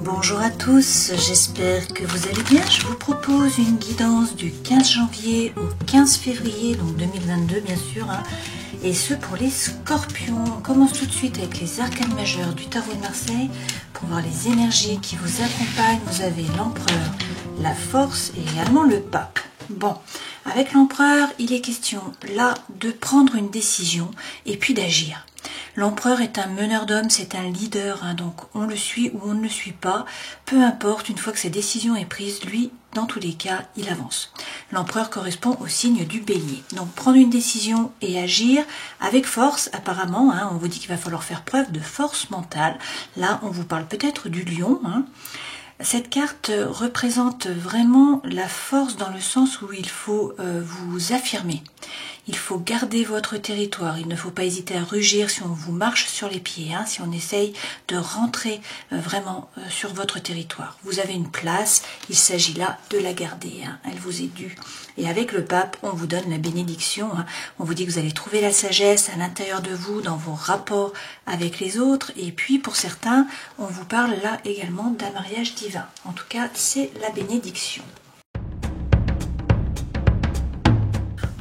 Bonjour à tous, j'espère que vous allez bien. Je vous propose une guidance du 15 janvier au 15 février, donc 2022 bien sûr, et ce pour les scorpions. On commence tout de suite avec les arcanes majeurs du tarot de Marseille pour voir les énergies qui vous accompagnent. Vous avez l'empereur, la force et également le pape. Bon, avec l'empereur, il est question là de prendre une décision et puis d'agir. L'empereur est un meneur d'hommes, c'est un leader, donc on le suit ou on ne le suit pas, peu importe, une fois que sa décision est prise, lui, dans tous les cas, il avance. L'empereur correspond au signe du bélier. Donc prendre une décision et agir avec force, apparemment, on vous dit qu'il va falloir faire preuve de force mentale. Là, on vous parle peut-être du lion. Cette carte représente vraiment la force dans le sens où il faut vous affirmer. Il faut garder votre territoire, il ne faut pas hésiter à rugir si on vous marche sur les pieds, si on essaye de rentrer vraiment sur votre territoire. Vous avez une place, il s'agit là de la garder, elle vous est due. Et avec le pape, on vous donne la bénédiction, on vous dit que vous allez trouver la sagesse à l'intérieur de vous, dans vos rapports avec les autres, et puis pour certains, on vous parle là également d'un mariage divin. En tout cas, c'est la bénédiction.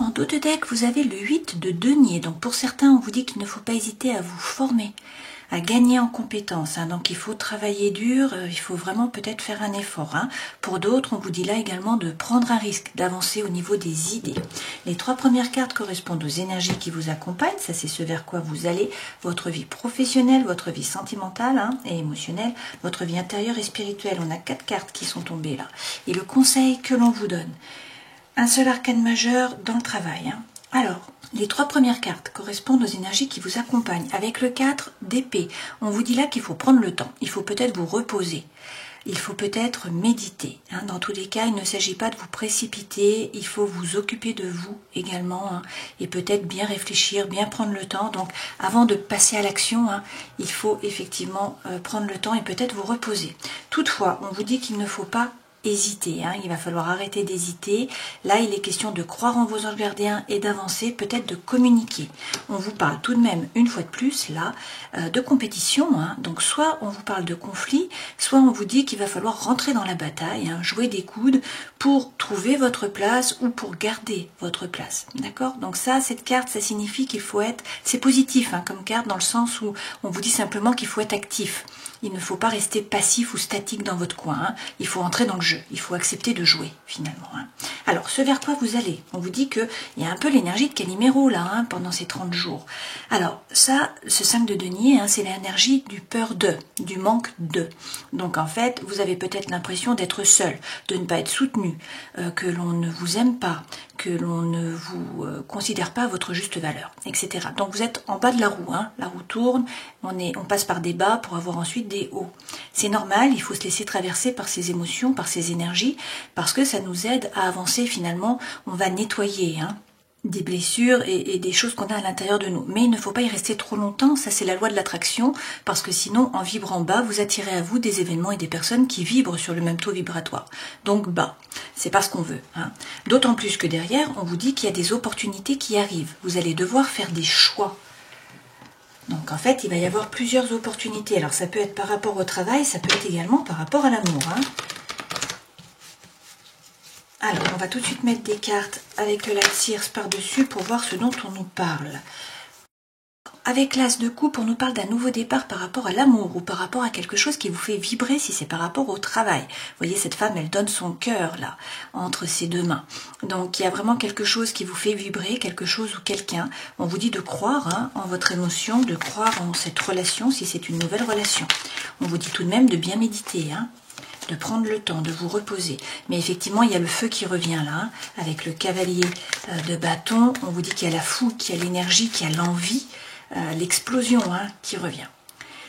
En dos de deck, vous avez le 8 de denier. Donc pour certains, on vous dit qu'il ne faut pas hésiter à vous former, à gagner en compétences. Donc il faut travailler dur, il faut vraiment peut-être faire un effort. Pour d'autres, on vous dit là également de prendre un risque, d'avancer au niveau des idées. Les trois premières cartes correspondent aux énergies qui vous accompagnent. Ça, c'est ce vers quoi vous allez. Votre vie professionnelle, votre vie sentimentale et émotionnelle, votre vie intérieure et spirituelle. On a 4 cartes qui sont tombées là. Et le conseil que l'on vous donne. Un seul arcane majeur dans le travail. Alors, les 3 premières cartes correspondent aux énergies qui vous accompagnent. Avec le 4 d'épée, on vous dit là qu'il faut prendre le temps. Il faut peut-être vous reposer. Il faut peut-être méditer. Dans tous les cas, il ne s'agit pas de vous précipiter. Il faut vous occuper de vous également. Et peut-être bien réfléchir, bien prendre le temps. Donc, avant de passer à l'action, il faut effectivement prendre le temps et peut-être vous reposer. Toutefois, on vous dit qu'il ne faut pas hésiter, il va falloir arrêter d'hésiter. Là, il est question de croire en vos anges gardiens et d'avancer, peut-être de communiquer. On vous parle tout de même, une fois de plus, là, de compétition. Donc, soit on vous parle de conflit, soit on vous dit qu'il va falloir rentrer dans la bataille, jouer des coudes pour trouver votre place ou pour garder votre place. D'accord? Donc ça, cette carte, ça signifie qu'il faut être... C'est positif comme carte dans le sens où on vous dit simplement qu'il faut être actif. Il ne faut pas rester passif ou statique dans votre coin. Il faut entrer dans le jeu. Il faut accepter de jouer, finalement. Alors, ce vers quoi vous allez? On vous dit qu'il y a un peu l'énergie de Calimero, là, pendant ces 30 jours. Alors, ça, ce 5 de denier, c'est l'énergie du peur de, du manque de. Donc, en fait, vous avez peut-être l'impression d'être seul, de ne pas être soutenu, que l'on ne vous aime pas, que l'on ne vous considère pas à votre juste valeur, etc. Donc, vous êtes en bas de la roue. La roue tourne, on passe par des bas pour avoir ensuite des hauts. C'est normal, il faut se laisser traverser par ces émotions, par ces énergies, parce que ça nous aide à avancer finalement. On va nettoyer des blessures et des choses qu'on a à l'intérieur de nous. Mais il ne faut pas y rester trop longtemps, ça c'est la loi de l'attraction, parce que sinon, en vibrant bas, vous attirez à vous des événements et des personnes qui vibrent sur le même taux vibratoire. Donc bas, c'est pas ce qu'on veut. D'autant plus que derrière, on vous dit qu'il y a des opportunités qui arrivent. Vous allez devoir faire des choix. Donc en fait, il va y avoir plusieurs opportunités. Alors ça peut être par rapport au travail, ça peut être également par rapport à l'amour. Alors, on va tout de suite mettre des cartes avec le lac Circe par-dessus pour voir ce dont on nous parle. Avec l'as de coupe, on nous parle d'un nouveau départ par rapport à l'amour ou par rapport à quelque chose qui vous fait vibrer si c'est par rapport au travail. Vous voyez, cette femme, elle donne son cœur là, entre ses deux mains. Donc, il y a vraiment quelque chose qui vous fait vibrer, quelque chose ou quelqu'un. On vous dit de croire en votre émotion, de croire en cette relation si c'est une nouvelle relation. On vous dit tout de même de bien méditer, de prendre le temps, de vous reposer. Mais effectivement, il y a le feu qui revient là, avec le cavalier de bâton. On vous dit qu'il y a la fougue, qu'il y a l'énergie, qu'il y a l'envie, l'explosion qui revient.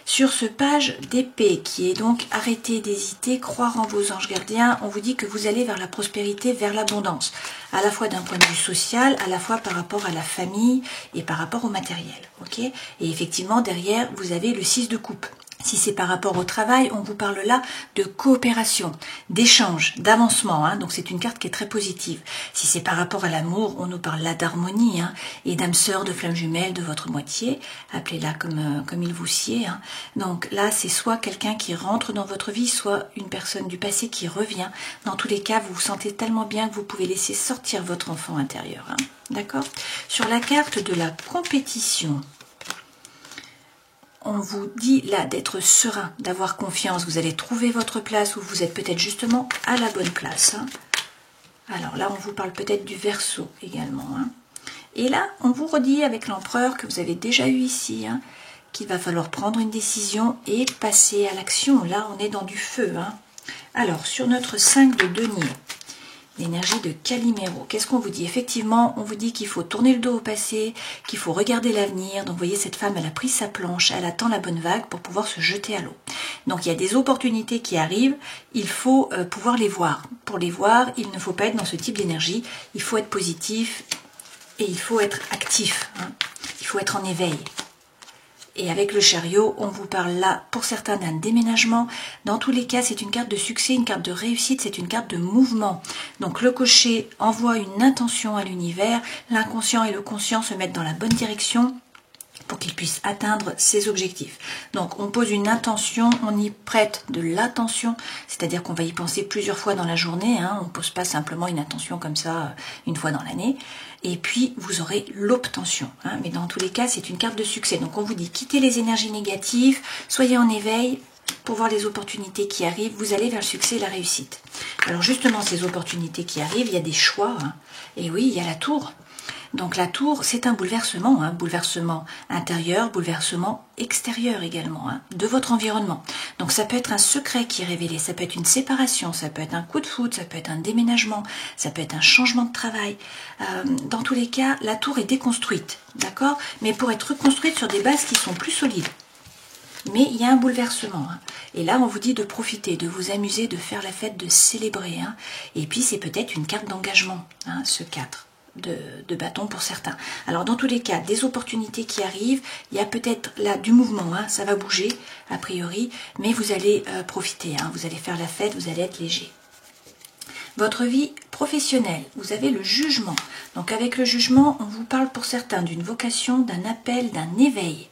Sur ce page d'épée, qui est donc arrêtez d'hésiter, croire en vos anges gardiens, on vous dit que vous allez vers la prospérité, vers l'abondance, à la fois d'un point de vue social, à la fois par rapport à la famille et par rapport au matériel. Et effectivement, derrière, vous avez le 6 de coupe. Si c'est par rapport au travail, on vous parle là de coopération, d'échange, d'avancement. Hein, donc c'est une carte qui est très positive. Si c'est par rapport à l'amour, on nous parle là d'harmonie hein, et d'âme sœur, de flamme jumelle, de votre moitié. Appelez-la comme il vous sied. Hein. Donc là, c'est soit quelqu'un qui rentre dans votre vie, soit une personne du passé qui revient. Dans tous les cas, vous vous sentez tellement bien que vous pouvez laisser sortir votre enfant intérieur. Hein, d'accord ? Sur la carte de la compétition, on vous dit là d'être serein, d'avoir confiance. Vous allez trouver votre place ou vous êtes peut-être justement à la bonne place. Hein. Alors là, on vous parle peut-être du Verseau également. Hein. Et là, on vous redit avec l'empereur que vous avez déjà eu ici, hein, qu'il va falloir prendre une décision et passer à l'action. Là, on est dans du feu. Hein. Alors, sur notre 5 de denier, l'énergie de Calimero. Qu'est-ce qu'on vous dit? Effectivement, on vous dit qu'il faut tourner le dos au passé, qu'il faut regarder l'avenir. Donc, vous voyez, cette femme, elle a pris sa planche, elle attend la bonne vague pour pouvoir se jeter à l'eau. Donc, il y a des opportunités qui arrivent, il faut pouvoir les voir. Pour les voir, il ne faut pas être dans ce type d'énergie, il faut être positif et il faut être actif. Hein. Il faut être en éveil. Et avec le chariot, on vous parle là, pour certains, d'un déménagement. Dans tous les cas, c'est une carte de succès, une carte de réussite, c'est une carte de mouvement. Donc le cocher envoie une intention à l'univers, l'inconscient et le conscient se mettent dans la bonne direction pour qu'il puisse atteindre ses objectifs. Donc on pose une intention, on y prête de l'attention, c'est-à-dire qu'on va y penser plusieurs fois dans la journée, hein, on ne pose pas simplement une intention comme ça une fois dans l'année, et puis vous aurez l'obtention. Hein, mais dans tous les cas, c'est une carte de succès. Donc on vous dit, quittez les énergies négatives, soyez en éveil pour voir les opportunités qui arrivent, vous allez vers le succès et la réussite. Alors justement, ces opportunités qui arrivent, il y a des choix, hein, et oui, il y a la tour. Donc la tour, c'est un bouleversement, hein, bouleversement intérieur, bouleversement extérieur également, hein, de votre environnement. Donc ça peut être un secret qui est révélé, ça peut être une séparation, ça peut être un coup de foudre, ça peut être un déménagement, ça peut être un changement de travail. Dans tous les cas, la tour est déconstruite, d'accord? Mais pour être reconstruite sur des bases qui sont plus solides. Mais il y a un bouleversement. Hein. Et là, on vous dit de profiter, de vous amuser, de faire la fête, de célébrer. Hein. Et puis, c'est peut-être une carte d'engagement, hein, ce 4. De bâton pour certains. Alors dans tous les cas, des opportunités qui arrivent, il y a peut-être là du mouvement, hein, ça va bouger a priori, mais vous allez profiter, hein, vous allez faire la fête, vous allez être léger. Votre vie professionnelle, vous avez le jugement. Donc avec le jugement, on vous parle pour certains d'une vocation, d'un appel, d'un éveil.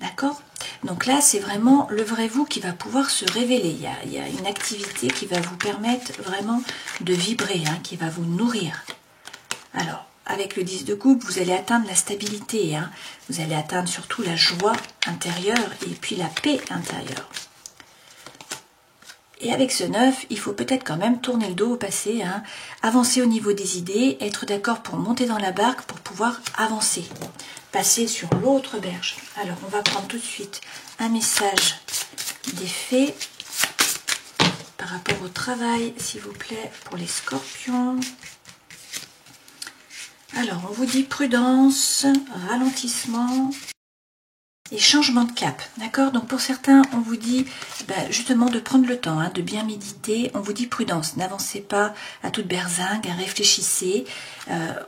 D'accord? Donc là, c'est vraiment le vrai vous qui va pouvoir se révéler. Il y a une activité qui va vous permettre vraiment de vibrer, hein, qui va vous nourrir. Alors, avec le 10 de coupe, vous allez atteindre la stabilité. Hein. Vous allez atteindre surtout la joie intérieure et puis la paix intérieure. Et avec ce 9, il faut peut-être quand même tourner le dos au passé, hein, avancer au niveau des idées, être d'accord pour monter dans la barque pour pouvoir avancer, passer sur l'autre berge. Alors, on va prendre tout de suite un message des fées par rapport au travail, s'il vous plaît, pour les scorpions. Alors, on vous dit prudence, ralentissement et changement de cap, d'accord? Donc, pour certains, on vous dit justement de prendre le temps, hein, de bien méditer. On vous dit prudence, n'avancez pas à toute berzingue, réfléchissez.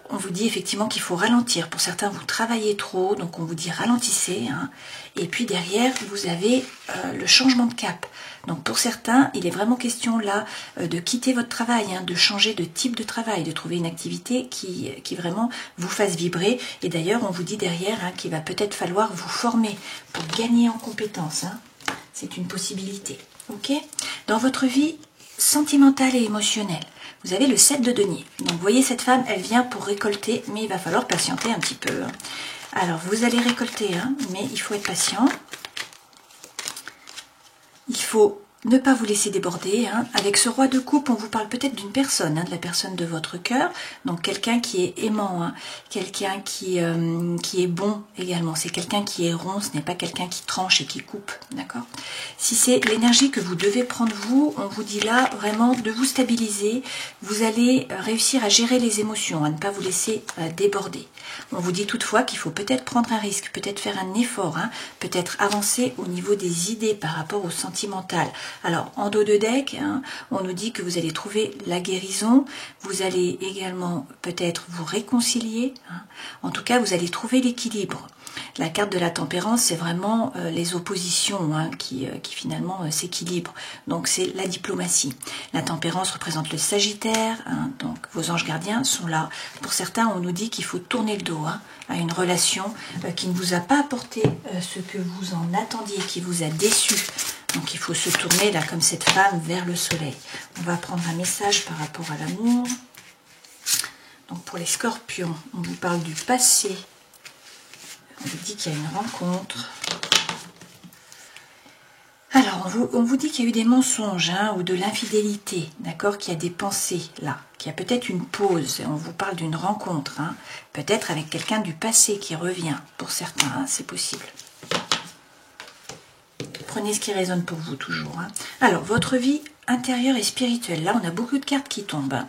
On vous dit effectivement qu'il faut ralentir. Pour certains, vous travaillez trop, donc on vous dit ralentissez. Hein. Et puis derrière, vous avez le changement de cap. Donc pour certains, il est vraiment question là de quitter votre travail, hein, de changer de type de travail, de trouver une activité qui vraiment vous fasse vibrer. Et d'ailleurs, on vous dit derrière, hein, qu'il va peut-être falloir vous former pour gagner en compétences. Hein. C'est une possibilité. Ok ? Dans votre vie sentimentale et émotionnelle, vous avez le 7 de denier. Donc vous voyez, cette femme, elle vient pour récolter, mais il va falloir patienter un petit peu. Hein. Alors, vous allez récolter, hein, mais il faut être patient. Il faut ne pas vous laisser déborder. Hein. Avec ce roi de coupe, on vous parle peut-être d'une personne, hein, de la personne de votre cœur. Donc quelqu'un qui est aimant, hein, quelqu'un qui est bon également. C'est quelqu'un qui est rond, ce n'est pas quelqu'un qui tranche et qui coupe. D'accord ? Si c'est l'énergie que vous devez prendre vous, on vous dit là vraiment de vous stabiliser. Vous allez réussir à gérer les émotions, à ne pas vous laisser déborder. On vous dit toutefois qu'il faut peut-être prendre un risque, peut-être faire un effort, hein, peut-être avancer au niveau des idées par rapport au sentimental. Alors, en dos de deck, hein, on nous dit que vous allez trouver la guérison, vous allez également peut-être vous réconcilier, hein. En tout cas, vous allez trouver l'équilibre. La carte de la tempérance, c'est vraiment les oppositions hein, qui finalement s'équilibrent. Donc c'est la diplomatie. La tempérance représente le Sagittaire, hein, donc vos anges gardiens sont là. Pour certains, on nous dit qu'il faut tourner le dos hein, à une relation qui ne vous a pas apporté ce que vous en attendiez, qui vous a déçu. Donc il faut se tourner là comme cette femme vers le soleil. On va prendre un message par rapport à l'amour. Donc pour les scorpions, on vous parle du passé. On vous dit qu'il y a une rencontre. Alors, on vous dit qu'il y a eu des mensonges hein, ou de l'infidélité, d'accord, qu'il y a des pensées là, qu'il y a peut-être une pause. On vous parle d'une rencontre, hein, peut-être avec quelqu'un du passé qui revient. Pour certains, hein, c'est possible. Prenez ce qui résonne pour vous toujours. Hein. Alors, votre vie intérieure et spirituelle. Là, on a beaucoup de cartes qui tombent. Hein.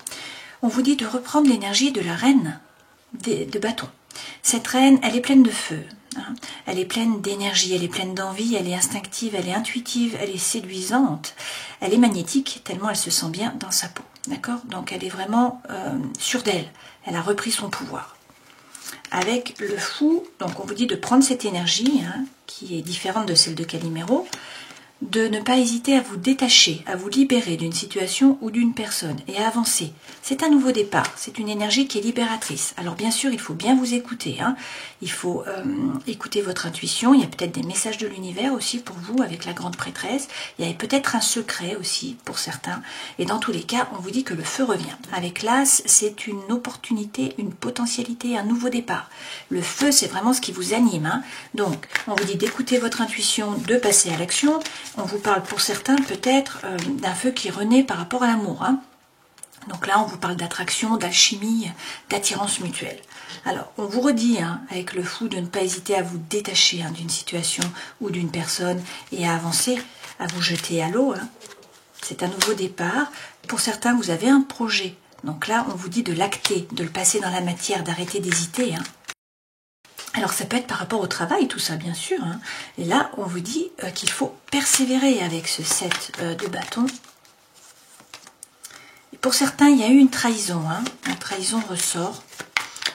On vous dit de reprendre l'énergie de la reine de bâton. Cette reine, elle est pleine de feu, hein. Elle est pleine d'énergie, elle est pleine d'envie, elle est instinctive, elle est intuitive, elle est séduisante, elle est magnétique, tellement elle se sent bien dans sa peau, d'accord? Donc elle est vraiment sûre d'elle, elle a repris son pouvoir. Avec le fou, donc on vous dit de prendre cette énergie, hein, qui est différente de celle de Calimero, de ne pas hésiter à vous détacher, à vous libérer d'une situation ou d'une personne et à avancer. C'est un nouveau départ, c'est une énergie qui est libératrice. Alors bien sûr, il faut bien vous écouter, hein. Il faut écouter votre intuition, il y a peut-être des messages de l'univers aussi pour vous avec la grande prêtresse, il y a peut-être un secret aussi pour certains, et dans tous les cas, on vous dit que le feu revient. Avec l'As, c'est une opportunité, une potentialité, un nouveau départ. Le feu, c'est vraiment ce qui vous anime, hein. Donc, on vous dit d'écouter votre intuition, de passer à l'action. On vous parle pour certains peut-être d'un feu qui renaît par rapport à l'amour, hein. Donc là, on vous parle d'attraction, d'alchimie, d'attirance mutuelle. Alors, on vous redit, hein, avec le fou, de ne pas hésiter à vous détacher hein, d'une situation ou d'une personne et à avancer, à vous jeter à l'eau. Hein. C'est un nouveau départ. Pour certains, vous avez un projet. Donc là, on vous dit de l'acter, de le passer dans la matière, d'arrêter d'hésiter. Hein. Alors, ça peut être par rapport au travail, tout ça, bien sûr. Hein. Et là, on vous dit qu'il faut persévérer avec ce 7 de bâton. Pour certains, il y a eu une trahison, hein. La trahison ressort.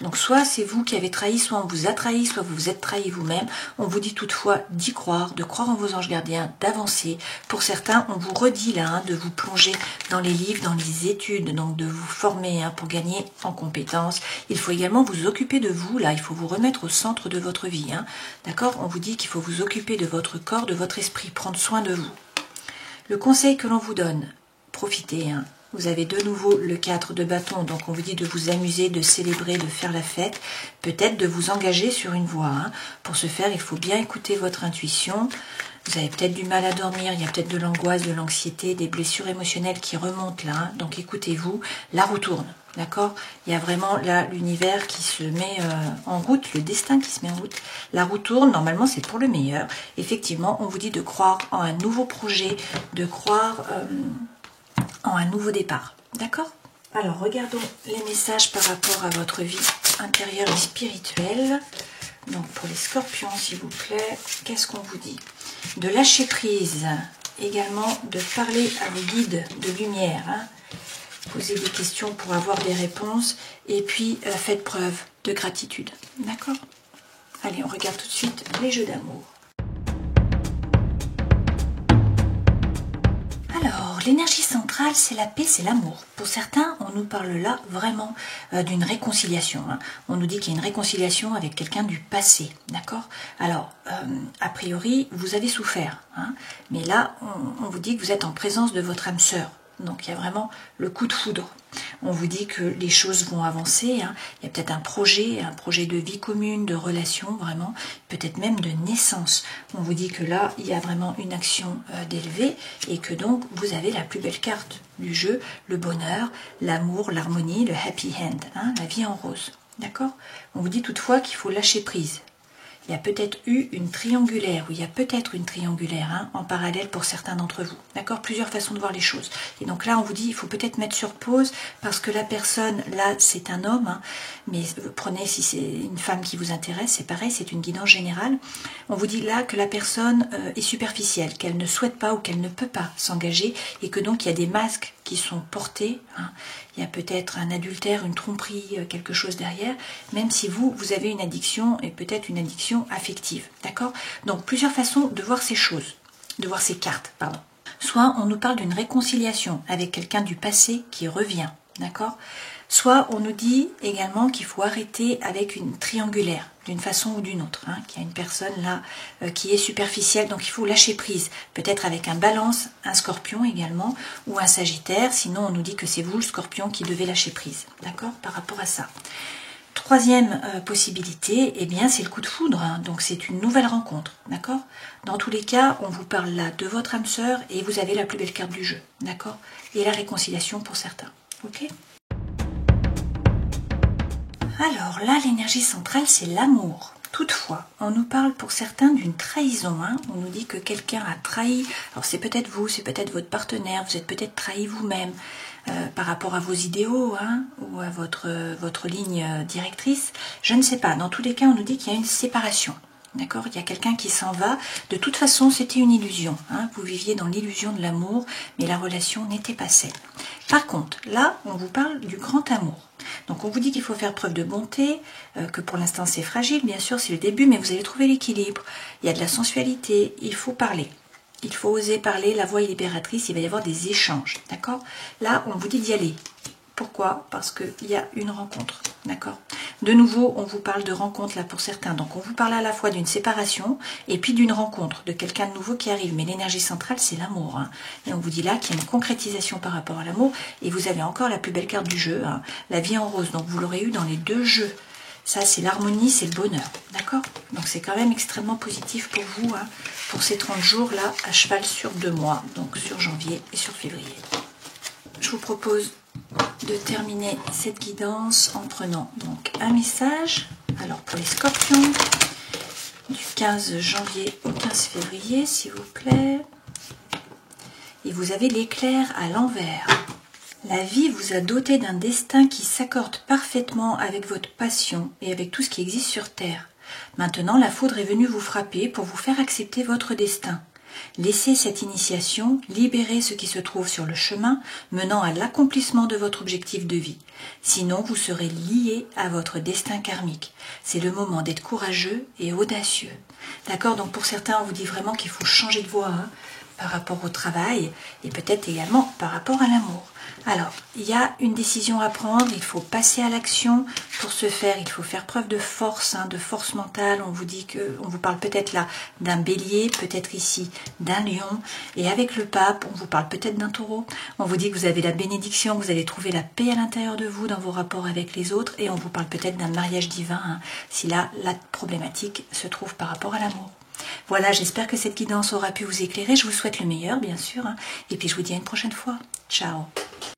Donc soit c'est vous qui avez trahi, soit on vous a trahi, soit vous vous êtes trahi vous-même. On vous dit toutefois d'y croire, de croire en vos anges gardiens, d'avancer. Pour certains, on vous redit là hein, de vous plonger dans les livres, dans les études, donc de vous former hein, pour gagner en compétences. Il faut également vous occuper de vous, là, il faut vous remettre au centre de votre vie. Hein. D'accord? On vous dit qu'il faut vous occuper de votre corps, de votre esprit, prendre soin de vous. Le conseil que l'on vous donne, profitez, hein. Vous avez de nouveau le 4 de bâton, donc on vous dit de vous amuser, de célébrer, de faire la fête, peut-être de vous engager sur une voie. Hein. Pour ce faire, il faut bien écouter votre intuition. Vous avez peut-être du mal à dormir, il y a peut-être de l'angoisse, de l'anxiété, des blessures émotionnelles qui remontent là. Hein. Donc écoutez-vous, la roue tourne, d'accord? Il y a vraiment là l'univers qui se met en route, le destin qui se met en route. La roue tourne, normalement c'est pour le meilleur. Effectivement, on vous dit de croire en un nouveau projet, de croire en un nouveau départ, d'accord? Alors regardons les messages par rapport à votre vie intérieure et spirituelle. Donc pour les scorpions s'il vous plaît, qu'est-ce qu'on vous dit? De lâcher prise, également de parler à vos guides de lumière, hein. Posez des questions pour avoir des réponses et puis faites preuve de gratitude, d'accord? Allez, on regarde tout de suite les jeux d'amour. Alors, l'énergie centrale, c'est la paix, c'est l'amour. Pour certains, on nous parle là vraiment d'une réconciliation. Hein. On nous dit qu'il y a une réconciliation avec quelqu'un du passé, d'accord? Alors, a priori, vous avez souffert, hein, mais là, on vous dit que vous êtes en présence de votre âme sœur. Donc, il y a vraiment le coup de foudre. On vous dit que les choses vont avancer. Hein. Il y a peut-être un projet de vie commune, de relation, vraiment, peut-être même de naissance. On vous dit que là, il y a vraiment une action d'élevée et que donc, vous avez la plus belle carte du jeu, le bonheur, l'amour, l'harmonie, le happy end, hein, la vie en rose. D'accord? On vous dit toutefois qu'il faut lâcher prise. il y a peut-être eu une triangulaire, ou il y a peut-être une triangulaire hein, en parallèle pour certains d'entre vous. D'accord? Plusieurs façons de voir les choses. Et donc là, on vous dit, il faut peut-être mettre sur pause, parce que la personne, là, c'est un homme, hein, mais prenez si c'est une femme qui vous intéresse, c'est pareil, c'est une guidance générale. On vous dit là que la personne est superficielle, qu'elle ne souhaite pas ou qu'elle ne peut pas s'engager, et que donc il y a des masques qui sont portés, hein. Il y a peut-être un adultère, une tromperie, quelque chose derrière, même si vous avez une addiction, et peut-être une addiction affective, d'accord? Donc plusieurs façons de voir ces choses, de voir ces cartes, pardon. Soit on nous parle d'une réconciliation avec quelqu'un du passé qui revient, d'accord? Soit on nous dit également qu'il faut arrêter avec une triangulaire, d'une façon ou d'une autre, hein, qu'il y a une personne là qui est superficielle, donc il faut lâcher prise, peut-être avec un balance, un scorpion également, ou un sagittaire, sinon on nous dit que c'est vous le scorpion qui devez lâcher prise, d'accord, par rapport à ça. Troisième possibilité, eh bien c'est le coup de foudre, hein, donc c'est une nouvelle rencontre, d'accord? Dans tous les cas, on vous parle là de votre âme sœur et vous avez la plus belle carte du jeu, d'accord? Et la réconciliation pour certains, ok? Alors là, l'énergie centrale, c'est l'amour. Toutefois, on nous parle pour certains d'une trahison. Hein. On nous dit que quelqu'un a trahi. Alors c'est peut-être vous, c'est peut-être votre partenaire, vous êtes peut-être trahi vous-même par rapport à vos idéaux hein, ou à votre ligne directrice. Je ne sais pas. Dans tous les cas, on nous dit qu'il y a une séparation. D'accord? Il y a quelqu'un qui s'en va. De toute façon, c'était une illusion. Hein. Vous viviez dans l'illusion de l'amour, mais la relation n'était pas saine. Par contre, là, on vous parle du grand amour. Donc on vous dit qu'il faut faire preuve de bonté, que pour l'instant c'est fragile, bien sûr c'est le début, mais vous allez trouver l'équilibre. Il y a de la sensualité, il faut parler. Il faut oser parler, la voix est libératrice, il va y avoir des échanges, d'accord? Là, on vous dit d'y aller. Pourquoi? Parce qu'il y a une rencontre, d'accord? De nouveau, on vous parle de rencontre là pour certains. Donc on vous parle à la fois d'une séparation et puis d'une rencontre, de quelqu'un de nouveau qui arrive. Mais l'énergie centrale, c'est l'amour. Hein. Et on vous dit là qu'il y a une concrétisation par rapport à l'amour. Et vous avez encore la plus belle carte du jeu, hein, la vie en rose. Donc vous l'aurez eu dans les deux jeux. Ça, c'est l'harmonie, c'est le bonheur, d'accord? Donc c'est quand même extrêmement positif pour vous, hein, pour ces 30 jours-là, à cheval sur 2 mois, donc sur janvier et sur février. Je vous propose de terminer cette guidance en prenant donc un message, alors pour les scorpions, du 15 janvier au 15 février, s'il vous plaît. Et vous avez l'éclair à l'envers. La vie vous a doté d'un destin qui s'accorde parfaitement avec votre passion et avec tout ce qui existe sur Terre. Maintenant, la foudre est venue vous frapper pour vous faire accepter votre destin. Laissez cette initiation libérer ce qui se trouve sur le chemin menant à l'accomplissement de votre objectif de vie. Sinon, vous serez lié à votre destin karmique. C'est le moment d'être courageux et audacieux. D'accord? Donc pour certains, on vous dit vraiment qu'il faut changer de voie hein, par rapport au travail et peut-être également par rapport à l'amour. Alors, il y a une décision à prendre, il faut passer à l'action. Pour ce faire, il faut faire preuve de force, hein, de force mentale. On vous dit que, on vous parle peut-être là d'un bélier, peut-être ici d'un lion. Et avec le pape, on vous parle peut-être d'un taureau. On vous dit que vous avez la bénédiction, vous allez trouver la paix à l'intérieur de vous dans vos rapports avec les autres. Et on vous parle peut-être d'un mariage divin, hein, si là, la problématique se trouve par rapport à l'amour. Voilà, j'espère que cette guidance aura pu vous éclairer. Je vous souhaite le meilleur, bien sûr. Hein, et puis je vous dis à une prochaine fois. Ciao.